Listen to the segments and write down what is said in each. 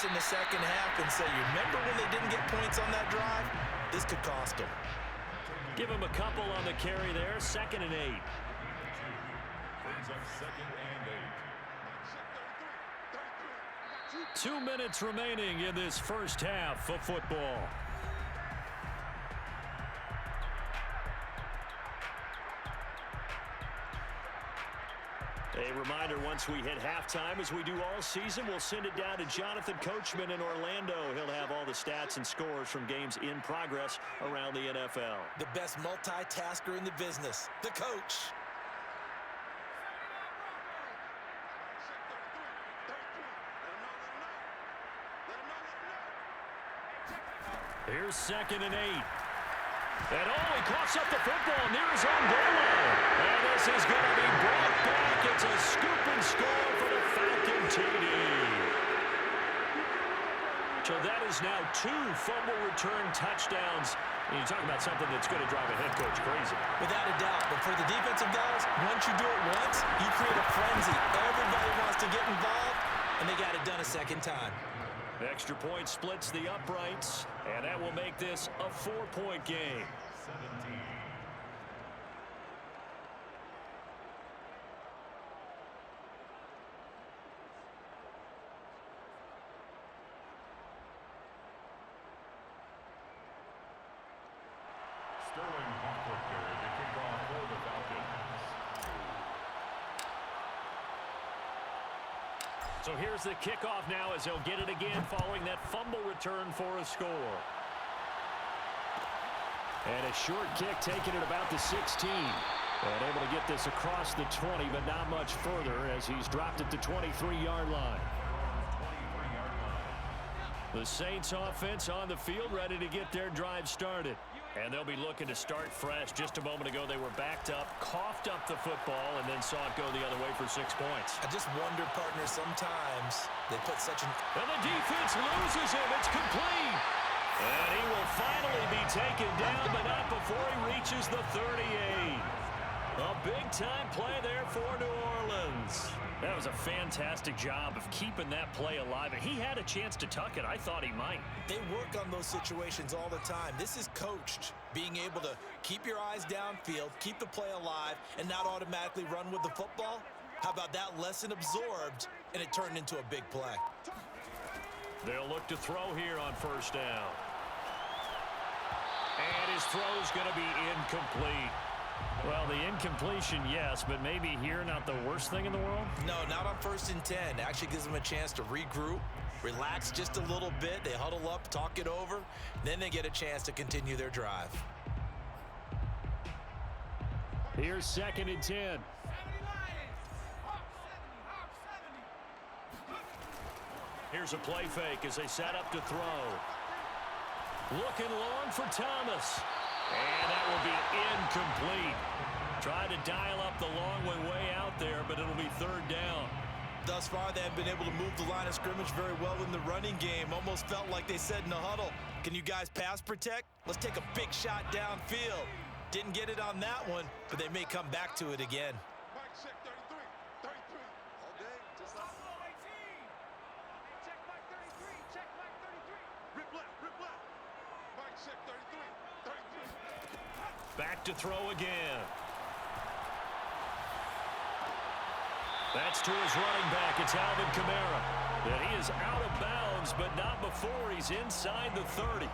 this in the second half and say, you remember when they didn't get points on that drive? This could cost them. Give him a couple on the carry there. 2nd and 8. Brings up 2nd and 8. 2 minutes remaining in this first half of football. A reminder, once we hit halftime, as we do all season, we'll send it down to Jonathan Coachman in Orlando. He'll have all the stats and scores from games in progress around the NFL. The best multitasker in the business, the coach. Here's 2nd and 8. And he coughs up the football near his own goal line. And this is going to be brought back. It's a scoop and score for the Falcon TD. So that is now 2 fumble return touchdowns. And you talk about something that's going to drive a head coach crazy. Without a doubt. But for the defensive guys, once you do it once, you create a frenzy. Everybody wants to get involved, and they got it done a second time. Extra point splits the uprights, and that will make this a 4-point game. 17. Sterling Hawkward to kick off for the Falcons. So here's the kickoff now as they'll get it again following that fumble return for a score. And a short kick taken at about the 16. And able to get this across the 20, but not much further as he's dropped it to 23-yard line. The Saints offense on the field ready to get their drive started. And they'll be looking to start fresh. Just a moment ago, they were backed up, coughed up the football, and then saw it go the other way for 6 points. I just wonder, partner, sometimes they put such an... And the defense loses him. It's complete. And he will finally be taken down, but not before he reaches the 38. A big-time play there for New Orleans. That was a fantastic job of keeping that play alive. And he had a chance to tuck it. I thought he might. They work on those situations all the time. This is coached, being able to keep your eyes downfield, keep the play alive, and not automatically run with the football. How about that lesson absorbed, and it turned into a big play? They'll look to throw here on first down. And his throw's going to be incomplete. Well, the incompletion, yes, but maybe here not the worst thing in the world? No, not on 1st and 10. Actually gives them a chance to regroup, relax just a little bit. They huddle up, talk it over, then they get a chance to continue their drive. Here's 2nd and 10. Here's a play fake as they set up to throw. Looking long for Thomas. And that will be incomplete. Try to dial up the long way out there, but it'll be 3rd down. Thus far, they have been able to move the line of scrimmage very well in the running game. Almost felt like they said in the huddle, can you guys pass protect? Let's take a big shot downfield. Didn't get it on that one, but they may come back to it again. Mike, check 33. 33. All day, just like... Check Mike 33. Check Mike 33. Rip left, rip left. Mike, check 33. 33. Back to throw again. That's to his running back. It's Alvin Kamara. And he is out of bounds, but not before he's inside the 30.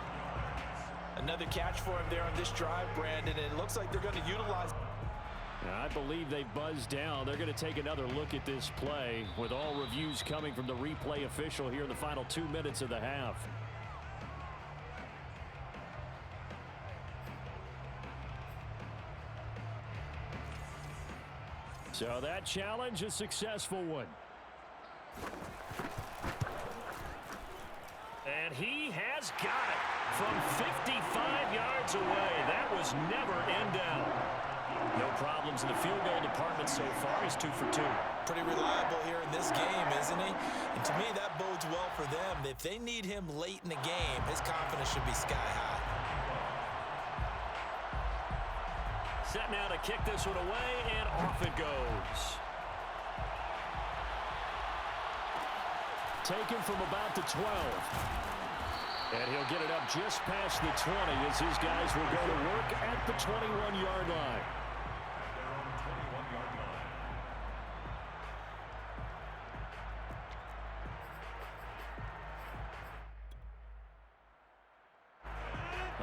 Another catch for him there on this drive, Brandon, and it looks like they're going to utilize... I believe they buzzed down. They're going to take another look at this play with all reviews coming from the replay official here in the final 2 minutes of the half. So that challenge, a successful one. And he has got it from 55 yards away. That was never in doubt. No problems in the field goal department so far. He's 2 for 2. Pretty reliable here in this game, isn't he? And to me, that bodes well for them. If they need him late in the game, his confidence should be sky high. Set now to kick this one away, and off it goes. taken from about the 12. And he'll get it up just past the 20 as his guys will go to work at the 21-yard line. Their own 21-yard line.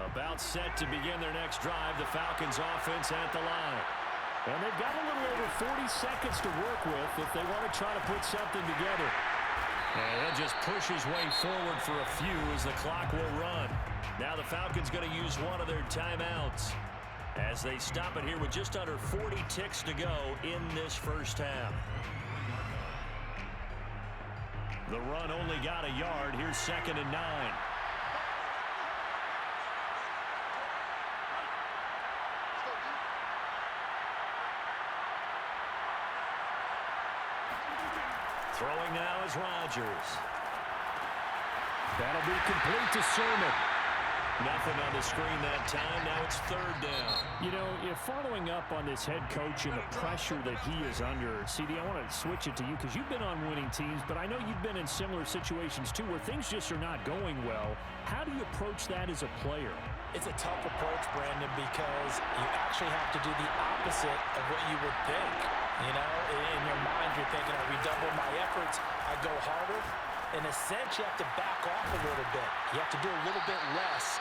About set to begin their next drive, the Falcons offense at the line. And they've got a little over 40 seconds to work with if they want to try to put something together. And he'll just push his way forward for a few as the clock will run. Now the Falcons going to use one of their timeouts as they stop it here with just under 40 ticks to go in this first half. The run only got a yard. Here's 2nd and 9. Throwing now is Rodgers. That'll be complete to Sermon. Nothing on the screen that time. Now it's 3rd down. You know, if following up on this head coach and the pressure that he is under, CD, I want to switch it to you because you've been on winning teams, but I know you've been in similar situations too where things just are not going well. How do you approach that as a player? It's a tough approach, Brandon, because you actually have to do the opposite of what you would think. You know, in your mind, you're thinking, I redouble my efforts, I go harder. In a sense, you have to back off a little bit. You have to do a little bit less.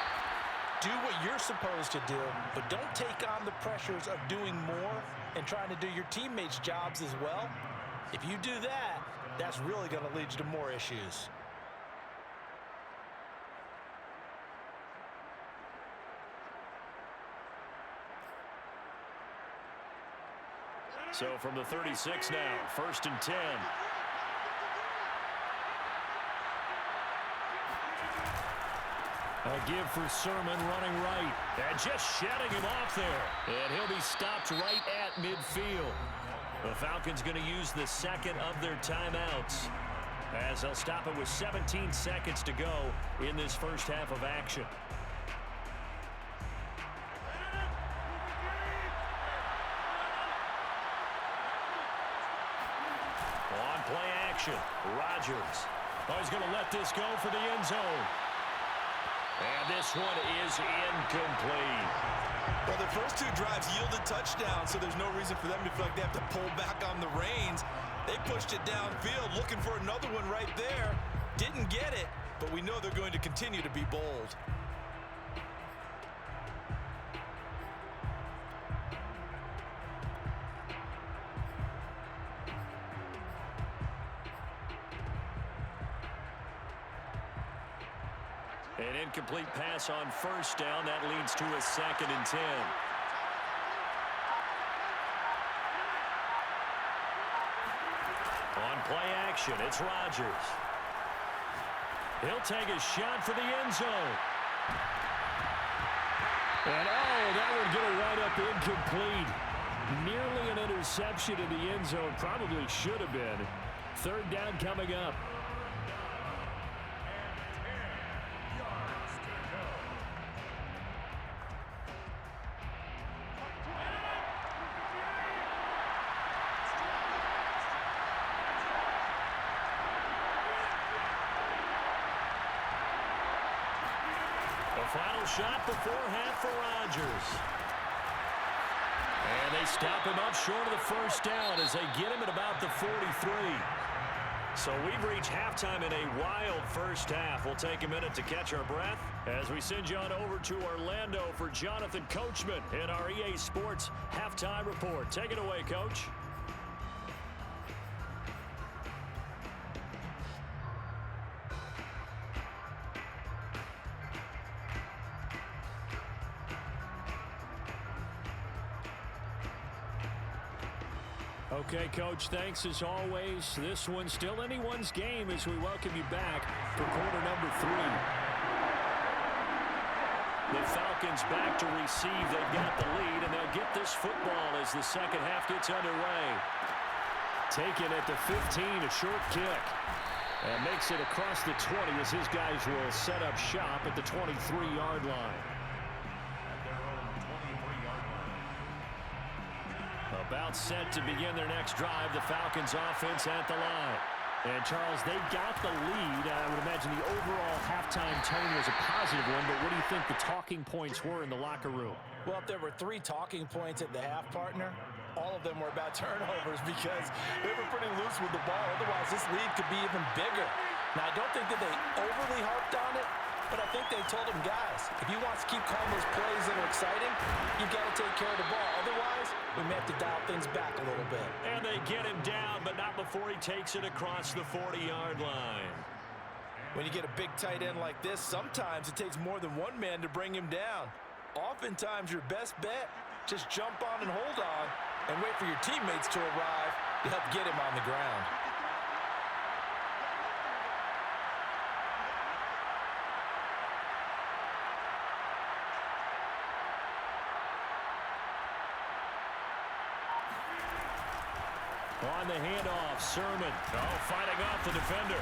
Do what you're supposed to do, but don't take on the pressures of doing more and trying to do your teammates' jobs as well. If you do that, that's really going to lead you to more issues. So from the 36 now, 1st and 10. A give for Sermon running right. And just shedding him off there. And he'll be stopped right at midfield. The Falcons going to use the 2nd of their timeouts as they'll stop it with 17 seconds to go in this first half of action. On play action, Rodgers. Oh, he's going to let this go for the end zone. And this one is incomplete. Well, their first 2 drives yielded touchdowns, so there's no reason for them to feel like they have to pull back on the reins. They pushed it downfield, looking for another one right there. Didn't get it, but we know they're going to continue to be bold. An incomplete pass on 1st down. That leads to a 2nd and 10. On play action, it's Rodgers. He'll take a shot for the end zone. And that would get a wide-up incomplete. Nearly an interception in the end zone. Probably should have been. 3rd down coming up. Final shot before half for Rodgers. And they stop him up short of the 1st down as they get him at about the 43. So we've reached halftime in a wild first half. We'll take a minute to catch our breath as we send you on over to Orlando for Jonathan Coachman in our EA Sports Halftime Report. Take it away, Coach. Okay, Coach, thanks as always. This one's still anyone's game as we welcome you back for quarter number 3. The Falcons back to receive. They've got the lead, and they'll get this football as the second half gets underway. Taken at the 15, a short kick. And makes it across the 20 as his guys will set up shop at the 23-yard line. About set to begin their next drive, the Falcons offense at the line. And, Charles, they got the lead. I would imagine the overall halftime tone was a positive one, but what do you think the talking points were in the locker room? Well, if there were 3 talking points at the half, partner, all of them were about turnovers because they were pretty loose with the ball. Otherwise, this lead could be even bigger. Now, I don't think that they overly harped on it, but I think they told him, guys, if you want to keep calling those plays that are exciting, you've got to take care of the ball. Otherwise, we may have to dial things back a little bit. And they get him down, but not before he takes it across the 40-yard line. When you get a big tight end like this, sometimes it takes more than one man to bring him down. Oftentimes, your best bet, just jump on and hold on and wait for your teammates to arrive to help get him on the ground. On the handoff, Sermon. Oh, fighting off the defender.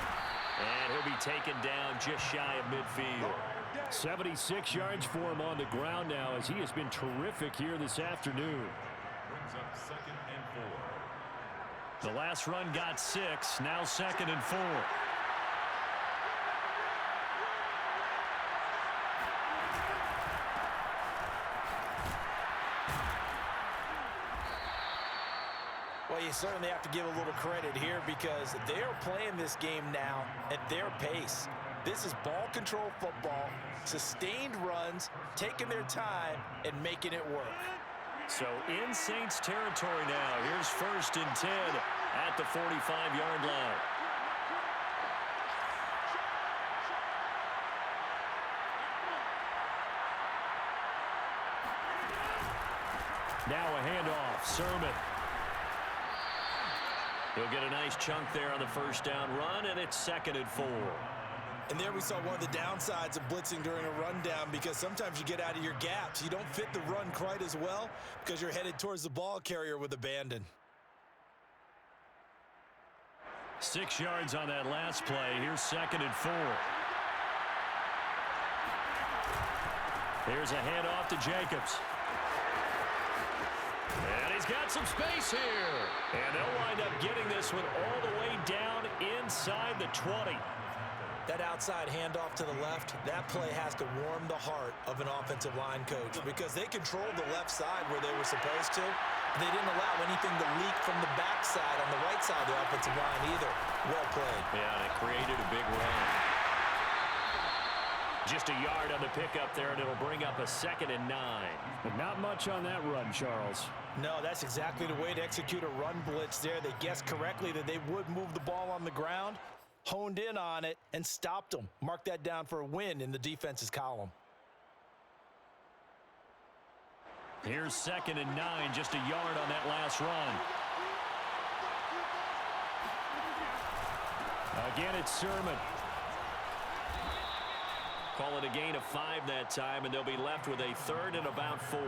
And he'll be taken down just shy of midfield. 76 yards for him on the ground now as he has been terrific here this afternoon. Brings up 2nd and 4. The last run got 6, now 2nd and 4. Well, you certainly have to give a little credit here because they're playing this game now at their pace. This is ball control football, sustained runs, taking their time, and making it work. So in Saints territory now. Here's 1st and 10 at the 45-yard line. Now a handoff, Sermon. He'll get a nice chunk there on the 1st down run, and it's 2nd and 4. And there we saw one of the downsides of blitzing during a rundown because sometimes you get out of your gaps. You don't fit the run quite as well because you're headed towards the ball carrier with abandon. 6 yards on that last play. Here's 2nd and 4. Here's a handoff to Jacobs. And he's got some space here. And they'll wind up getting this one all the way down inside the 20. That outside handoff to the left, that play has to warm the heart of an offensive line coach because they controlled the left side where they were supposed to. They didn't allow anything to leak from the backside on the right side of the offensive line either. Well played. Yeah, and it created a big run. Just a yard on the pickup there, and it'll bring up a 2nd and 9. But not much on that run, Charles. No, that's exactly the way to execute a run blitz there. They guessed correctly that they would move the ball on the ground, honed in on it, and stopped them. Mark that down for a win in the defense's column. Here's 2nd and 9, just a yard on that last run. Again, it's Sermon. Call it a gain of 5 that time, and they'll be left with a 3rd and about 4.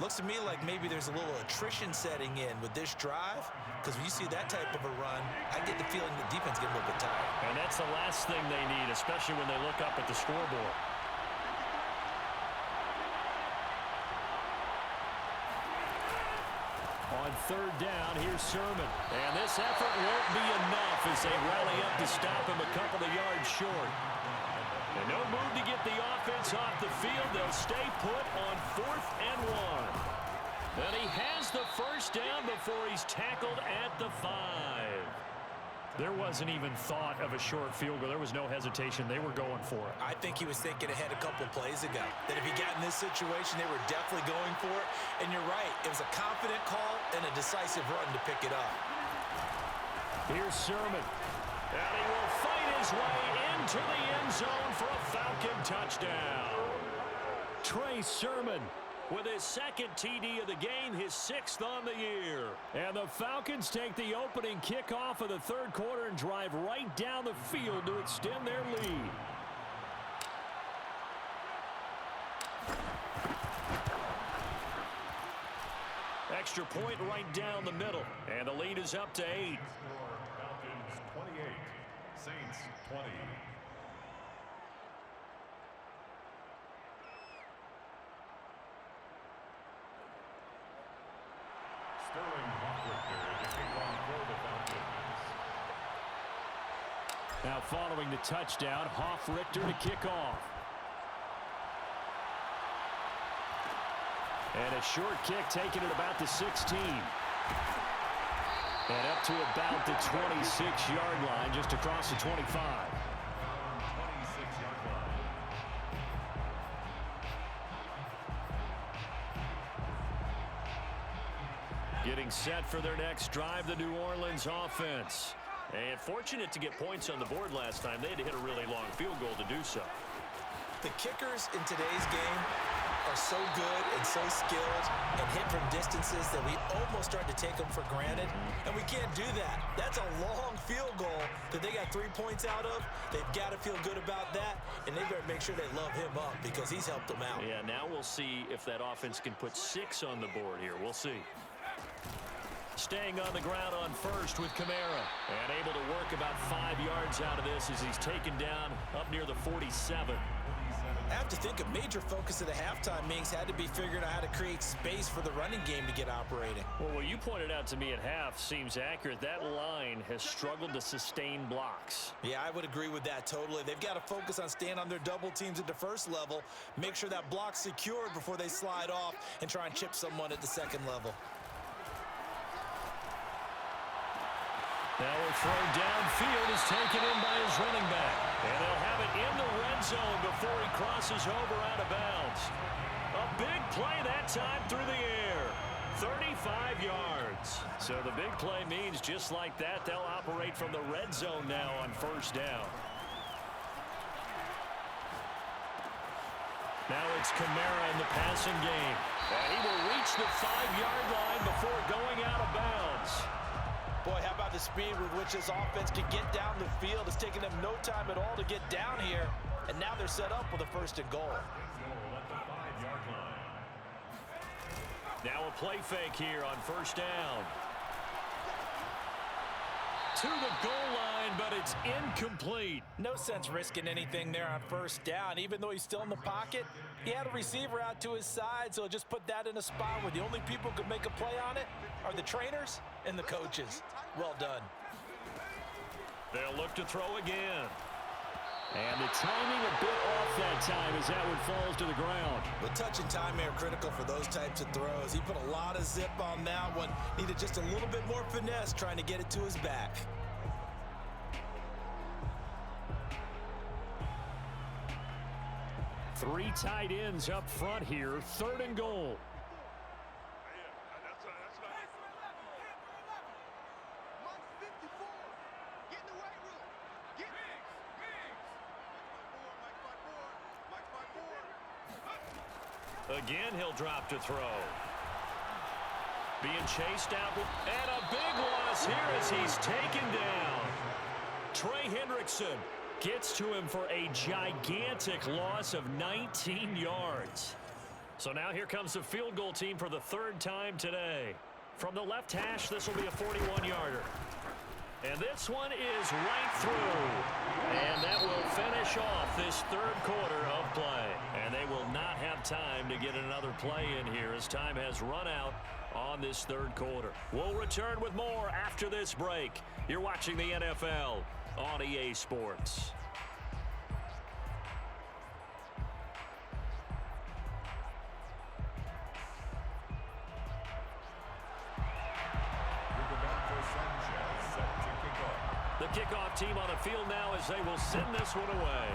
Looks to me like maybe there's a little attrition setting in with this drive because when you see that type of a run, I get the feeling the defense getting a little bit tired. And that's the last thing they need, especially when they look up at the scoreboard. On 3rd down, here's Sermon. And this effort won't be enough as they rally up to stop him a couple of yards short. And no move to get the offense off the field. They'll stay put on 4th and 1. And he has the 1st down before he's tackled at the 5. There wasn't even thought of a short field goal. There was no hesitation. They were going for it. I think he was thinking ahead a couple plays ago. That if he got in this situation, they were definitely going for it. And you're right. It was a confident call and a decisive run to pick it up. Here's Sermon. And he will fight his way into the end zone for a Falcon touchdown. Trey Sermon with his 2nd TD of the game, his 6th on the year. And the Falcons take the opening kickoff of the 3rd quarter and drive right down the field to extend their lead. Extra point right down the middle. And the lead is up to 8. Falcons 28, Saints 20. Sterling Hawkwictor to kick off for the Falcons. Now following the touchdown, Hofrichter to kick off. And a short kick taken at about the 16. And up to about the 26-yard line, just across the 25. 26-yard line. Getting set for their next drive, the New Orleans offense. And fortunate to get points on the board last time. They had to hit a really long field goal to do so. The kickers in today's game are so good and so skilled and hit from distances that we almost start to take them for granted, and we can't do that. That's a long field goal that they got 3 points out of. They've got to feel good about that, and they better make sure they love him up because he's helped them out. Yeah, now we'll see if that offense can put 6 on the board here. We'll see. Staying on the ground on first with Kamara, and able to work about 5 yards out of this as he's taken down up near the 47. I have to think a major focus of the halftime meetings had to be figuring out how to create space for the running game to get operating. Well, what you pointed out to me at half seems accurate. That line has struggled to sustain blocks. Yeah, I would agree with that totally. They've got to focus on staying on their double teams at the first level, make sure that block's secured before they slide off and try and chip someone at the second level. Now a throw downfield is taken in by his running back. And they'll have it in the red zone before he crosses over out of bounds. A big play that time through the air. 35 yards. So the big play means just like that, they'll operate from the red zone now on first down. Now it's Kamara in the passing game. And he will reach the 5-yard line before going out of bounds. Boy, how about the speed with which this offense can get down the field? It's taken them no time at all to get down here, and now they're set up with a 1st and goal. At the 5-yard line. Now a play fake here on first down. To the goal line, but it's incomplete. No sense risking anything there on first down. Even though he's still in the pocket, he had a receiver out to his side, so just put that in a spot where the only people who can make a play on it are the trainers and the coaches. Well done. They'll look to throw again. And the timing a bit off that time as that one falls to the ground. But touch and timing are critical for those types of throws. He put a lot of zip on that one. Needed just a little bit more finesse trying to get it to his back. Three tight ends up front here. 3rd and goal. Again, he'll drop to throw. Being chased out, and a big loss here as he's taken down. Trey Hendrickson gets to him for a gigantic loss of 19 yards. So now here comes the field goal team for the 3rd time today. From the left hash, this will be a 41-yarder. And this one is right through. And that will finish off this 3rd quarter of play. And they will not have time to get another play in here as time has run out on this 3rd quarter. We'll return with more after this break. You're watching the NFL on EA Sports. The kickoff team on the field now as they will send this one away.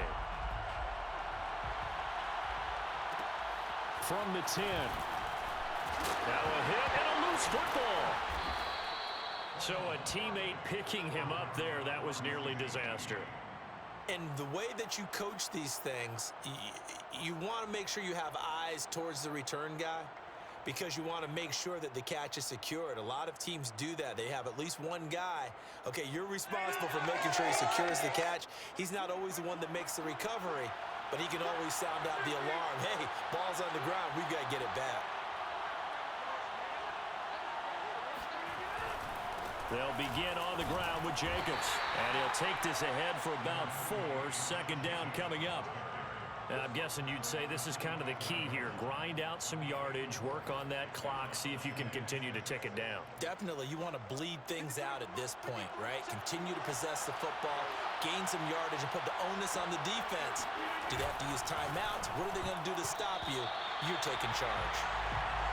From the 10. Now a hit and a loose football. So a teammate picking him up there, that was nearly disaster. And the way that you coach these things, you want to make sure you have eyes towards the return guy because you want to make sure that the catch is secured. A lot of teams do that. They have at least one guy. Okay, you're responsible for making sure he secures the catch. He's not always the one that makes the recovery, but he can always sound out the alarm. Hey, ball's on the ground. We've got to get it back. They'll begin on the ground with Jacobs. And he'll take this ahead for about 4. 2nd down coming up. And I'm guessing you'd say this is kind of the key here. Grind out some yardage, work on that clock, see if you can continue to tick it down. Definitely, you want to bleed things out at this point, right? Continue to possess the football, gain some yardage, and put the onus on the defense. Do they have to use timeouts? What are they going to do to stop you? You're taking charge.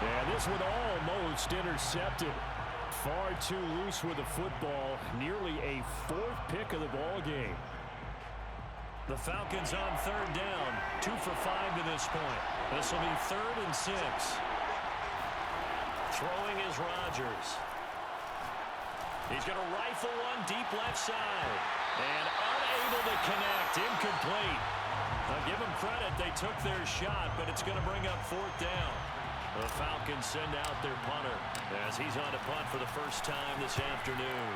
Yeah, this one almost intercepted. Far too loose with the football. Nearly a 4th pick of the ball game. The Falcons on 3rd down. 2 for 5 to this point. This will be 3rd and 6. Throwing is Rodgers. He's going to rifle one deep left side. And unable to connect. Incomplete. I'll give them credit. They took their shot, but it's going to bring up 4th down. The Falcons send out their punter as he's on a punt for the first time this afternoon.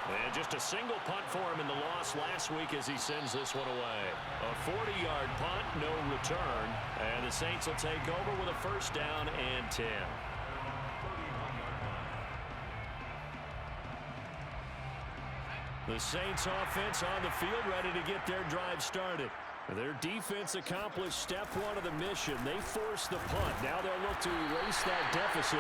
And just a single punt for him in the loss last week as he sends this one away. A 40-yard punt, no return. And the Saints will take over with a 1st down and 10. The Saints offense on the field ready to get their drive started. Their defense accomplished step 1 of the mission. They forced the punt. Now they'll look to erase that deficit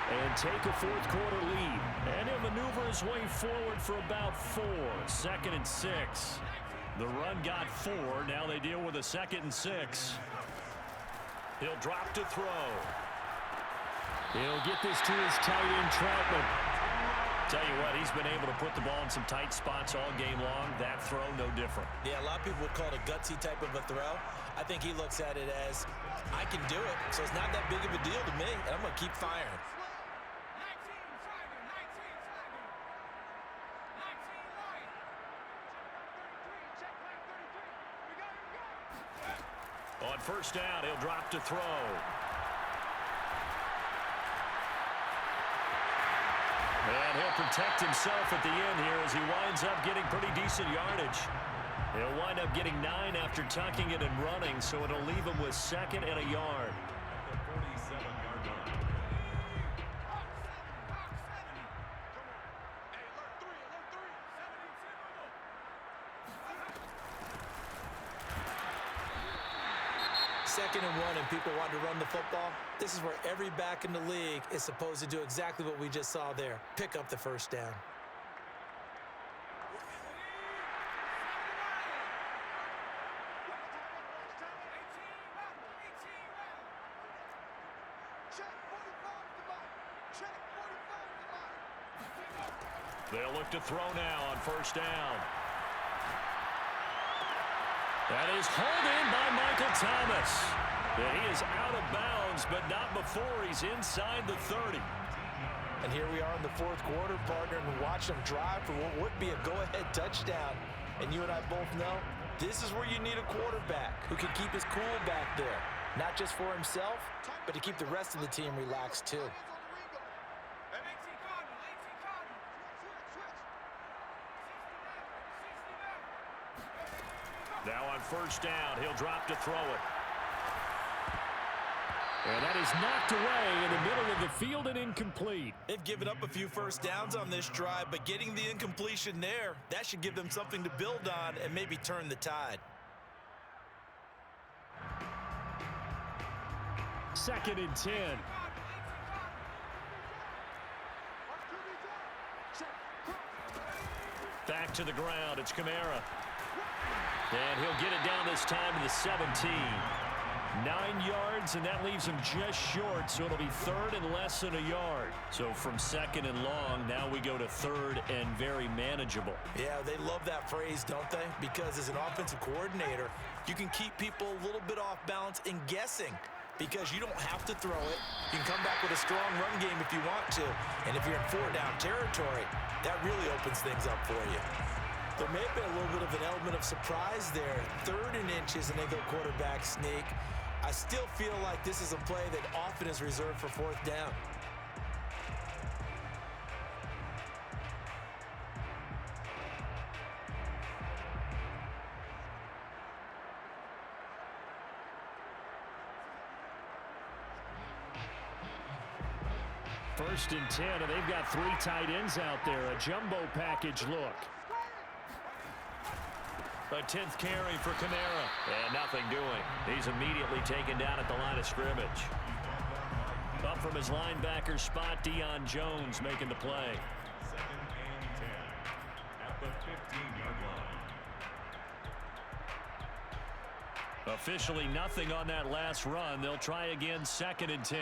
and take a 4th quarter lead. And he'll maneuver his way forward for about 4. 2nd and 6. The run got 4. Now they deal with a 2nd and 6. He'll drop to throw. He'll get this to his tight end, Troutman. Tell you what, he's been able to put the ball in some tight spots all game long. That throw, no different. Yeah, a lot of people would call it a gutsy type of a throw. I think he looks at it as, I can do it, so it's not that big of a deal to me, and I'm going to keep firing. On 1st down, he'll drop to throw. And he'll protect himself at the end here as he winds up getting pretty decent yardage. He'll wind up getting 9 after tucking it and running, so it'll leave him with 2nd and a yard. Second and 1 and people want to run the football. This is where every back in the league is supposed to do exactly what we just saw there. Pick up the 1st down. They'll look to throw now on 1st down. That is hauled in by Michael Thomas. And he is out of bounds, but not before he's inside the 30. And here we are in the 4th quarter, partner, and watch them drive for what would be a go-ahead touchdown. And you and I both know this is where you need a quarterback who can keep his cool back there. Not just for himself, but to keep the rest of the team relaxed too. Now on 1st down, he'll drop to throw it. And that is knocked away in the middle of the field and incomplete. They've given up a few 1st downs on this drive, but getting the incompletion there, that should give them something to build on and maybe turn the tide. 2nd and 10. Back to the ground, it's Kamara. And he'll get it down this time to the 17. 9 yards, and that leaves him just short, so it'll be 3rd and less than a yard. So from 2nd and long, now we go to 3rd and very manageable. Yeah, they love that phrase, don't they? Because as an offensive coordinator, you can keep people a little bit off balance and guessing because you don't have to throw it. You can come back with a strong run game if you want to. And if you're in 4-down territory, that really opens things up for you. There may have been a little bit of an element of surprise there. 3rd and inches, and they go quarterback sneak. I still feel like this is a play that often is reserved for 4th down. First and 10, and they've got 3 tight ends out there. A jumbo package look. A 10th carry for Kamara. And nothing doing. He's immediately taken down at the line of scrimmage. Up from his linebacker spot, Deion Jones making the play. 2nd and 10 at the 15-yard line. Officially nothing on that last run. They'll try again, 2nd and 10.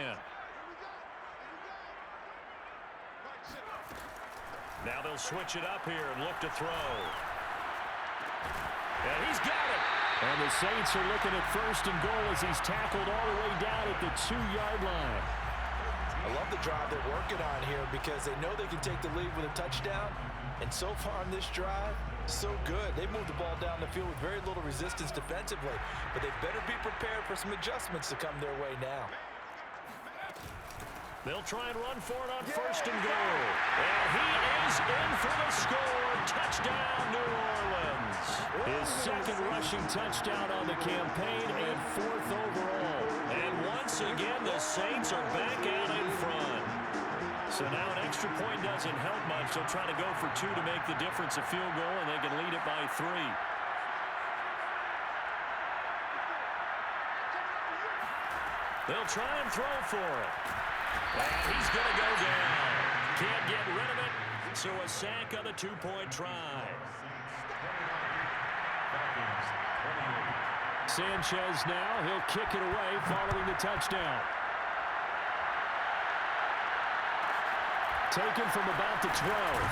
Now they'll switch it up here and look to throw. And he's got it. And the Saints are looking at 1st and goal as he's tackled all the way down at the 2-yard line. I love the drive they're working on here because they know they can take the lead with a touchdown. And so far on this drive, so good. They moved the ball down the field with very little resistance defensively. But they better be prepared for some adjustments to come their way now. They'll try and run for it on 1st and goal. And he is in for the score. Touchdown, New Orleans. His 2nd rushing touchdown on the campaign and 4th overall. And once again, the Saints are back out in front. So now an extra point doesn't help much. They'll try to go for 2 to make the difference a field goal, and they can lead it by 3. They'll try and throw for it. And he's going to go down. Can't get rid of it. So a sack on the 2-point try. Sanchez now, he'll kick it away following the touchdown. Taken from about the 12.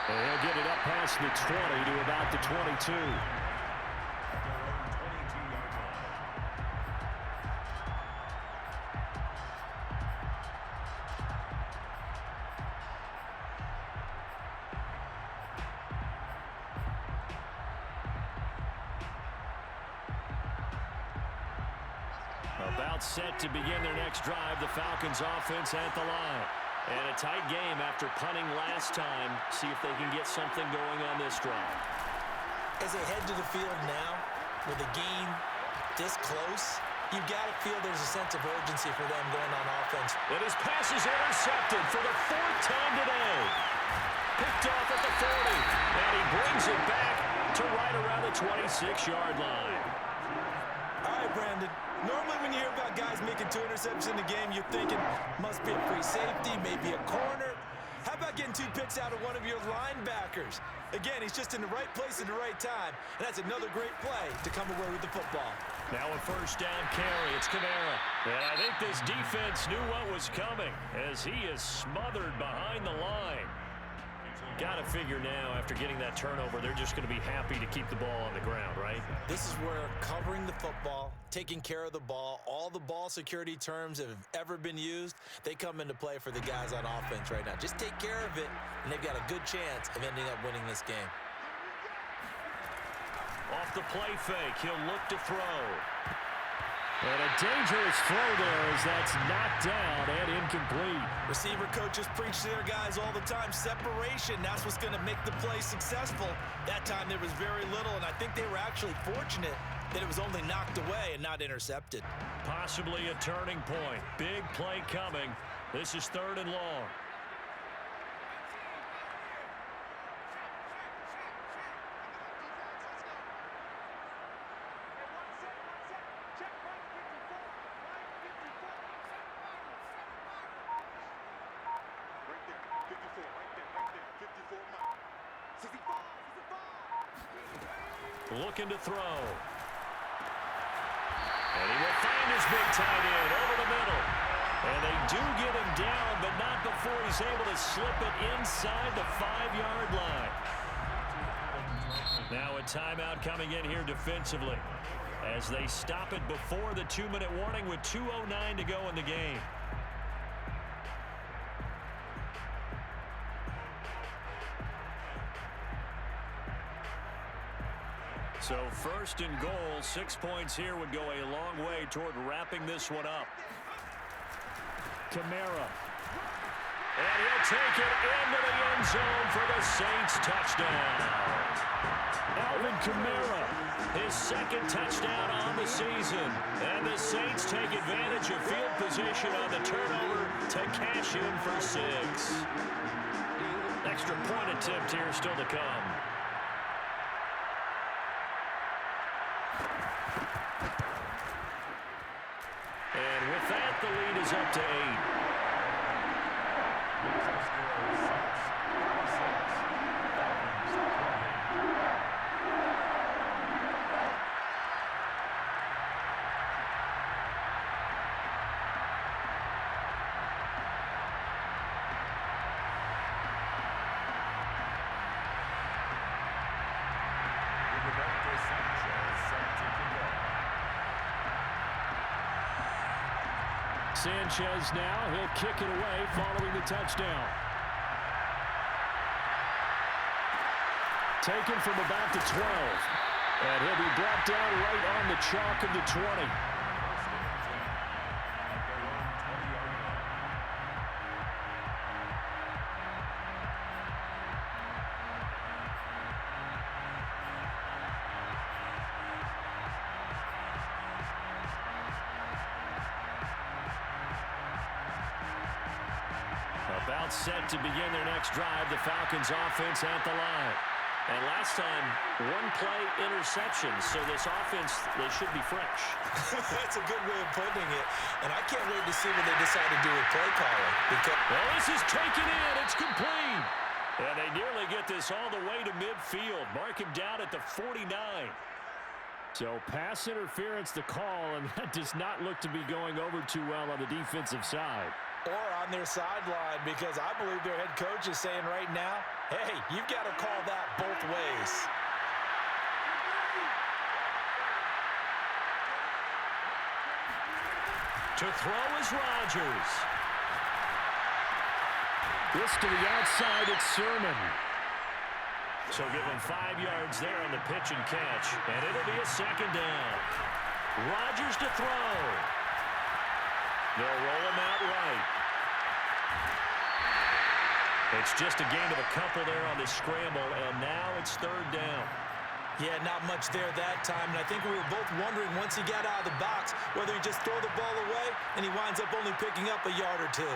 And he'll get it up past the 20 to about the 22. About set to begin their next drive, the Falcons offense at the line. And a tight game after punting last time. See if they can get something going on this drive. As they head to the field now, with the game this close, you've got to feel there's a sense of urgency for them going on offense. And his pass is intercepted for the 4th time today. Picked off at the 40. And he brings it back to right around the 26-yard line. All right, Brandon. Normally when you hear about guys making 2 interceptions in the game, you're thinking must be a free safety, maybe a corner. How about getting 2 picks out of one of your linebackers? Again, he's just in the right place at the right time, and that's another great play to come away with the football. Now a 1st down carry. It's Kamara. And I think this defense knew what was coming as he is smothered behind the line. Got to figure now, after getting that turnover, they're just going to be happy to keep the ball on the ground, right? This is where covering the football, taking care of the ball, all the ball security terms that have ever been used, they come into play for the guys on offense right now. Just take care of it, and they've got a good chance of ending up winning this game. Off the play fake, he'll look to throw. And a dangerous throw there as that's knocked down and incomplete. Receiver coaches preach to their guys all the time. Separation, that's what's going to make the play successful. That time there was very little, and I think they were actually fortunate that it was only knocked away and not intercepted. Possibly a turning point. Big play coming. This is 3rd and long. Looking to throw. And he will find his big tight end over the middle. And they do get him down, but not before he's able to slip it inside the 5-yard line. Now a timeout coming in here defensively as they stop it before the 2-minute warning with 2:09 to go in the game. So 1st and goal, 6 points here would go a long way toward wrapping this one up. Kamara. And he'll take it into the end zone for the Saints touchdown. Alvin Kamara. His 2nd touchdown on the season. And the Saints take advantage of field position on the turnover to cash in for 6. Extra point attempt here still to come. is up to 8. Sanchez now, he'll kick it away following the touchdown. Taken from about the 12. And he'll be brought down right on the chalk of the 20. About set to begin their next drive, the Falcons offense at the line. And last time, one play interception, so this offense, they should be fresh. That's a good way of putting it. And I can't wait to see what they decide to do with play calling. Because well, this is taken in. It's complete. And they nearly get this all the way to midfield. Mark him down at the 49. So pass interference the call, and that does not look to be going over too well on the defensive side. Or on their sideline, because I believe their head coach is saying right now, hey, you've got to call that both ways. To throw is Rodgers. This to the outside, it's Sermon. So give him 5 yards there on the pitch and catch, and it'll be a second down. Rodgers to throw. They'll roll him out right. It's just a gain of a couple there on the scramble, and now it's third down. Yeah, not much there that time, and I think we were both wondering once he got out of the box whether he'd just throw the ball away, and he winds up only picking up a yard or two.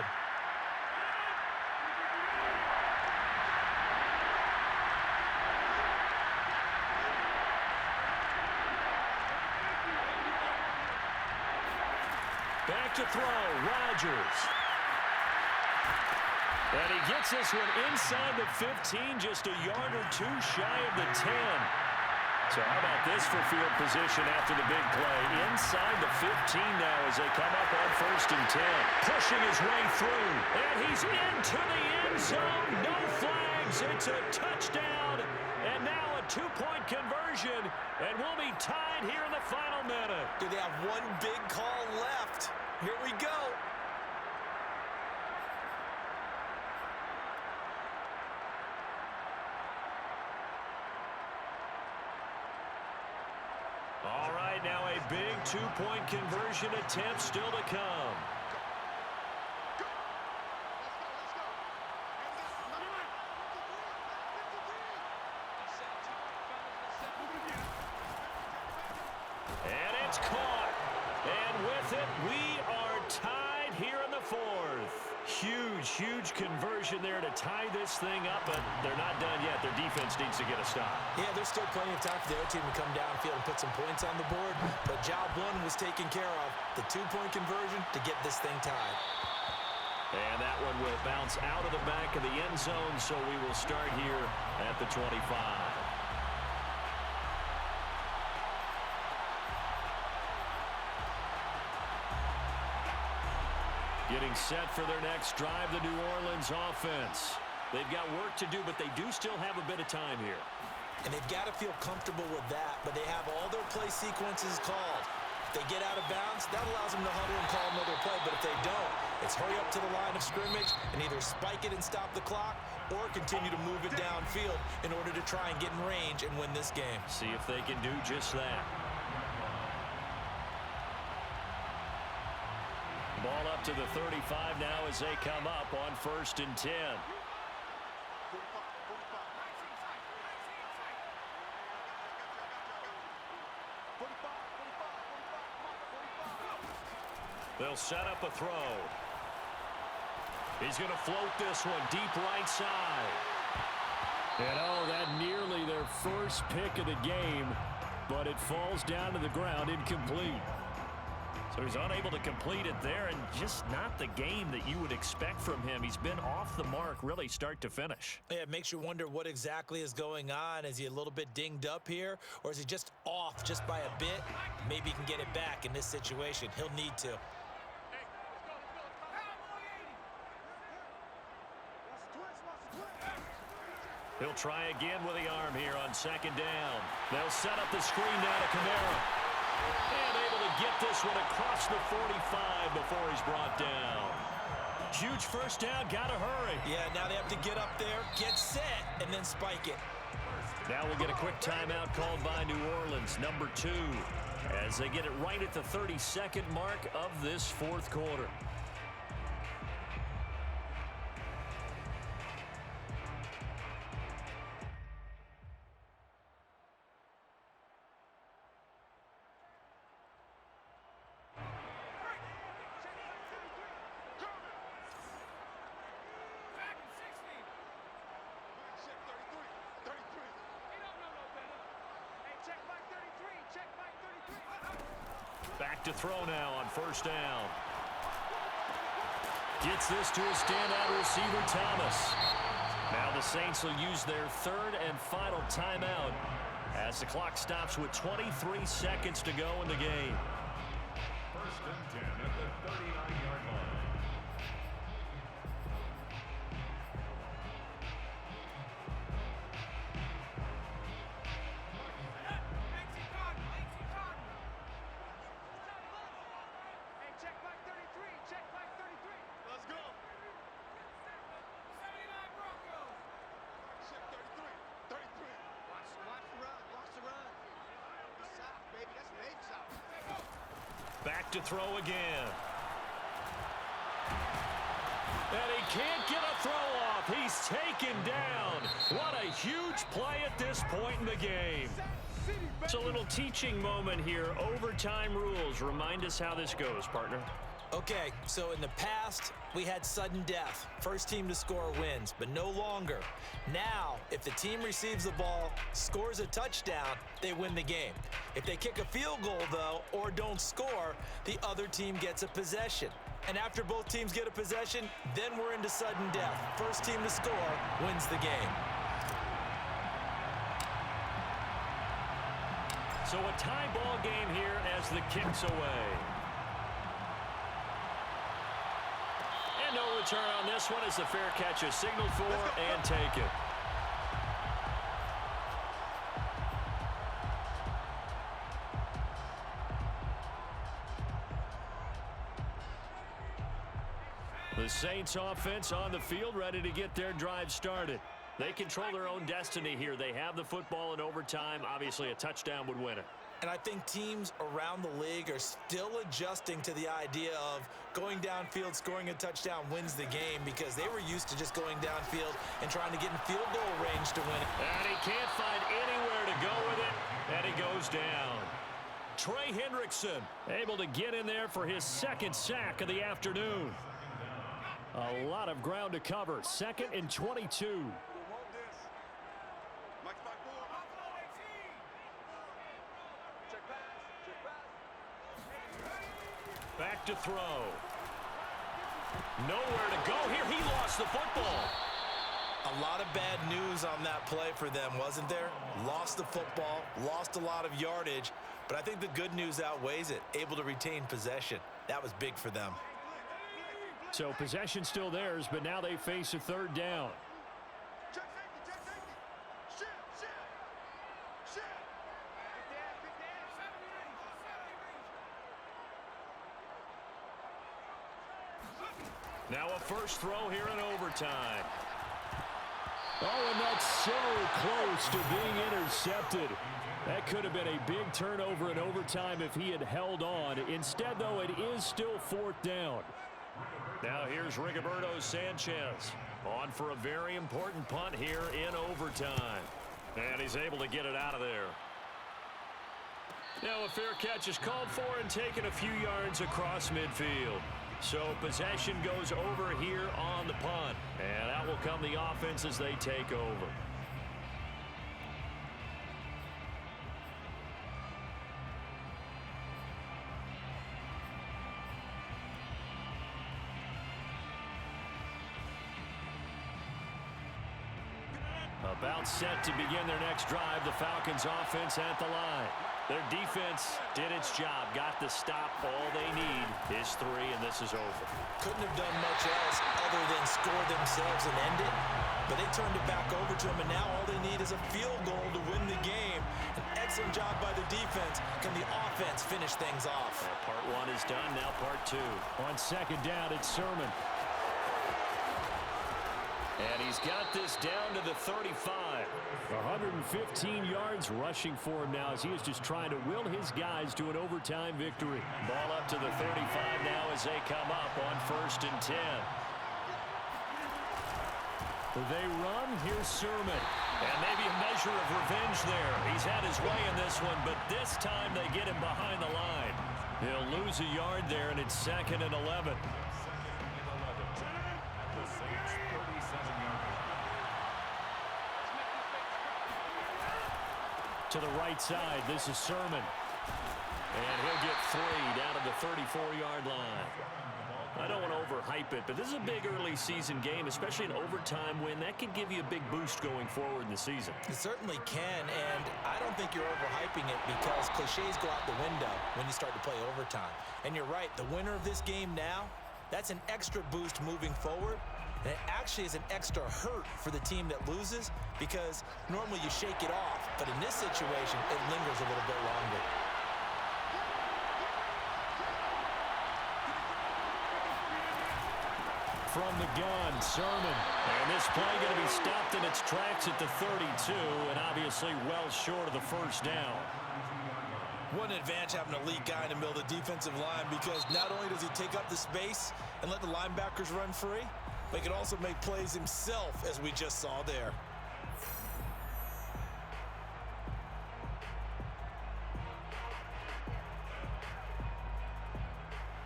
Back to throw, Rodgers. And he gets this one inside the 15, just a yard or two shy of the 10. So how about this for field position after the big play? Inside the 15 now as they come up on 1st and 10. Pushing his way through. And he's into the end zone. No flags. It's a touchdown. And now a 2-point conversion. And we'll be tied here in the final minute. Do they have one big call left? Here we go. All right, now a big 2-point conversion attempt still to come. And it's caught. And with it, we are tied here in the 4th. Huge conversion there to tie this thing up, but they're not done yet. Their defense needs to get a stop. Yeah, there's still plenty of time for the other team to come downfield and put some points on the board, but job one was taken care of. The 2-point conversion to get this thing tied. And that one will bounce out of the back of the end zone, so we will start here at the 25. Getting set for their next drive, the New Orleans offense. They've got work to do, but they do still have a bit of time here. And they've got to feel comfortable with that, but they have all their play sequences called. If they get out of bounds, that allows them to huddle and call another play, but if they don't, it's hurry up to the line of scrimmage and either spike it and stop the clock or continue to move it downfield in order to try and get in range and win this game. See if they can do just that. Ball up to the 35 now as they come up on 1st and 10. They'll set up a throw. He's going to float this one deep right side. And that nearly their first pick of the game, but it falls down to the ground incomplete. So he's unable to complete it there, and just not the game that you would expect from him. He's been off the mark really start to finish. Yeah, it makes you wonder what exactly is going on. Is he a little bit dinged up here, or is he just off just by a bit? Maybe he can get it back in this situation. He'll need to. He'll try again with the arm here on second down. They'll set up the screen down to Kamara. And able to get this one across the 45 before he's brought down. Huge first down, gotta hurry. Yeah, now they have to get up there, get set, and then spike it. Now we'll get a quick timeout called by New Orleans, number 2, as they get it right at the 32nd mark of this fourth quarter. Back to throw now on first down. Gets this to a standout receiver, Thomas. Now the Saints will use their third and final timeout as the clock stops with 23 seconds to go in the game. First and 10 at the 39-yard line. Back to throw again. And he can't get a throw off. He's taken down. What a huge play at this point in the game. It's a little teaching moment here. Overtime rules. Remind us how this goes, partner. Okay, so in the past, we had sudden death. First team to score wins, but no longer. Now, if the team receives the ball, scores a touchdown, they win the game. If they kick a field goal, though, or don't score, the other team gets a possession. And after both teams get a possession, then we're into sudden death. First team to score wins the game. So a tie ball game here as the kick's away. And no return on this one as the fair catch is signaled for and taken. The Saints offense on the field ready to get their drive started. They control their own destiny here. They have the football in overtime. Obviously, a touchdown would win it. And I think teams around the league are still adjusting to the idea of going downfield, scoring a touchdown wins the game, because they were used to just going downfield and trying to get in field goal range to win it. And he can't find anywhere to go with it, and he goes down. Trey Hendrickson able to get in there for his second sack of the afternoon. A lot of ground to cover. 2nd and 22. Back to throw. Nowhere to go here. He lost the football. A lot of bad news on that play for them, wasn't there? Lost the football, lost a lot of yardage, but I think the good news outweighs it. Able to retain possession. That was big for them. So possession still theirs, but now they face a third down. Now a first throw here in overtime. Oh, and that's so close to being intercepted. That could have been a big turnover in overtime if he had held on. Instead, though, it is still 4th down. Now here's Rigoberto Sanchez on for a very important punt here in overtime. And he's able to get it out of there. Now a fair catch is called for and taken a few yards across midfield. So possession goes over here on the punt. And out will come the offense as they take over. About set to begin their next drive, the Falcons offense at the line. Their defense did its job, got the stop. All they need is 3, and this is over. Couldn't have done much else other than score themselves and end it. But they turned it back over to them, and now all they need is a field goal to win the game. An excellent job by the defense. Can the offense finish things off? Well, part 1 is done, now part 2. On second down, it's Sermon. And he's got this down to the 35. 115 yards rushing for him now as he is just trying to will his guys to an overtime victory. Ball up to the 35 now as they come up on 1st and 10. They run. Here's Sermon. And maybe a measure of revenge there. He's had his way in this one, but this time they get him behind the line. He'll lose a yard there, and it's 2nd and 11. To the right side, this is Sermon. And he'll get 3 down to the 34-yard line. I don't want to overhype it, but this is a big early season game, especially an overtime win. That can give you a big boost going forward in the season. It certainly can, and I don't think you're overhyping it because cliches go out the window when you start to play overtime. And you're right, the winner of this game now, that's an extra boost moving forward. And it actually is an extra hurt for the team that loses because normally you shake it off. But in this situation, it lingers a little bit longer. From the gun, Sermon. And this play going to be stopped in its tracks at the 32, and obviously well short of the first down. What an advantage having a elite guy in the middle of the defensive line because not only does he take up the space and let the linebackers run free, but he can also make plays himself, as we just saw there.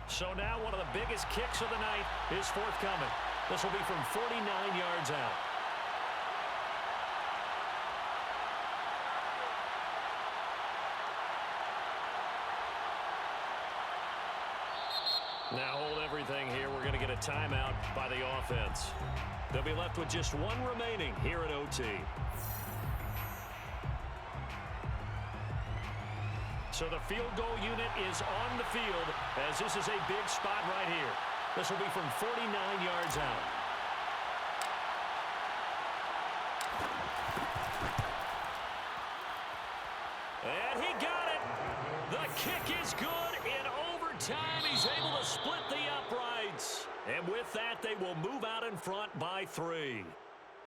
So now one of the biggest kicks of the night is forthcoming. This will be from 49 yards out. Now hold everything here. We're going to get a timeout by the offense. They'll be left with just 1 remaining here at OT. So the field goal unit is on the field as this is a big spot right here. This will be from 49 yards out. And he got it. The kick is good in overtime. He's able to split the uprights. And with that, they will move out in front by 3.